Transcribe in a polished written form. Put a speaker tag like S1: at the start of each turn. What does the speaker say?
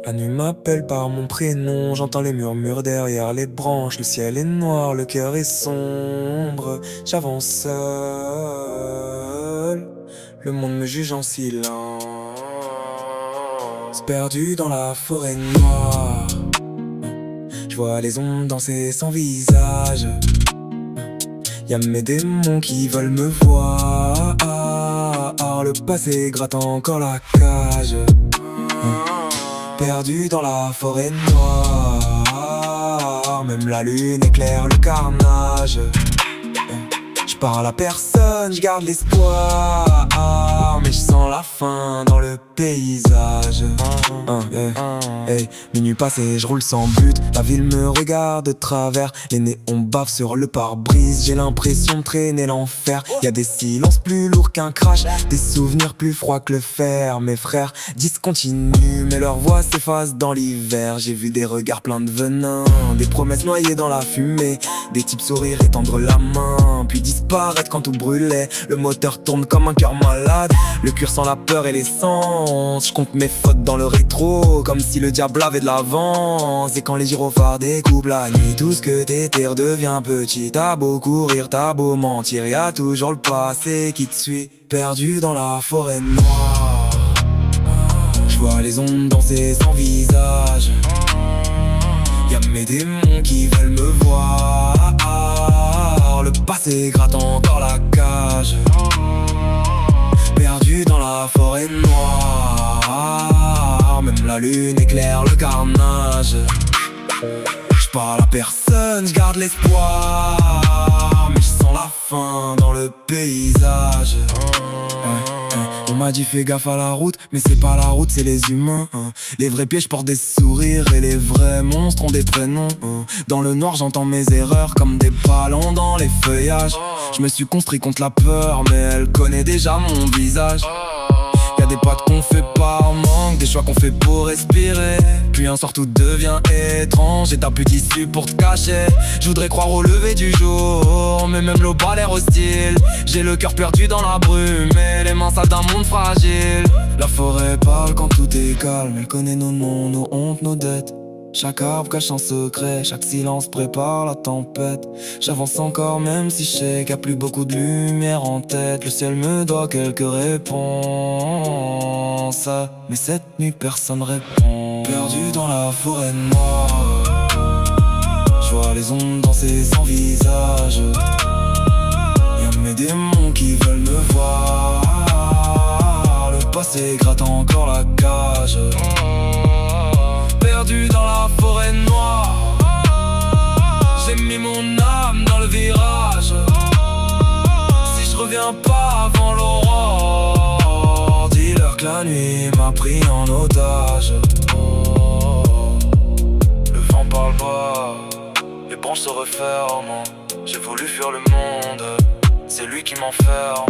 S1: La nuit m'appelle par mon prénom, j'entends les murmures derrière les branches. Le ciel est noir, le cœur est sombre, j'avance seul. Le monde me juge en silence, perdu dans la forêt noire. Je vois les ombres danser sans visage. Y'a mes démons qui veulent me voir. Le passé gratte encore la cage. Perdu dans la forêt noire, même la lune éclaire le carnage. Je parle à personne, je garde l'espoir, mais je sens la faim dans le paysage. Hey, minuit passé, je roule sans but, la ville me regarde de travers. Les néons bavent sur le pare-brise, j'ai l'impression de traîner l'enfer. Y'a des silences plus lourds qu'un crash, des souvenirs plus froids que le fer. Mes frères discontinuent, mais leur voix s'efface dans l'hiver. J'ai vu des regards pleins de venin, des promesses noyées dans la fumée, des types sourire et tendre la main, puis disparaître quand tout brûlait. Le moteur tourne comme un cœur malade, le cœur sent la peur et l'essence. Je compte mes fautes dans le rétro, comme si le diable avait de l'avance. Et quand les gyrophares découpent la nuit, tout ce que t'étais redevient petit. T'as beau courir, t'as beau mentir, y'a toujours le passé qui te suit. Perdu dans la forêt noire, je vois les ondes danser sans visage. Y'a mes démons qui veulent me voir. Le passé gratte encore la cage. Perdu dans la forêt noire, même la lune éclaire le carnage. Je parle à personne, je garde l'espoir, mais je sens la faim dans le paysage. On m'a dit fais gaffe à la route, mais c'est pas la route, c'est les humains. Les vrais pièges portent des sourires et les vrais monstres ont des prénoms. Dans le noir j'entends mes erreurs comme des ballons dans les feuillages. Je me suis construit contre la peur, mais elle connaît déjà mon visage. Y'a des potes qu'on fait par manque, des choix qu'on fait pour respirer. Puis un soir tout devient étrange et t'as plus d'issue pour te cacher. Je voudrais croire au lever du jour, mais même l'aube a l'air hostile. J'ai le cœur perdu dans la brume et les mains sales d'un monde fragile. La forêt parle quand tout est calme, elle connaît nos noms, nos hontes, nos dettes. Chaque arbre cache un secret, chaque silence prépare la tempête. J'avance encore même si je sais qu'il y a plus beaucoup de lumière en tête. Le ciel me doit quelques réponses, mais cette nuit personne répond. Perdu dans la forêt noire, je vois les ondes danser sans visage. Y'a mes démons qui veulent me voir. Le passé gratte encore la cage. Perdu dans la forêt noire, j'ai mis mon âme dans le virage. Si je reviens pas avant l'aurore, dis-leur que la nuit m'a pris en otage. Le vent parle bas, les branches se referment. J'ai voulu fuir le monde, c'est lui qui m'enferme.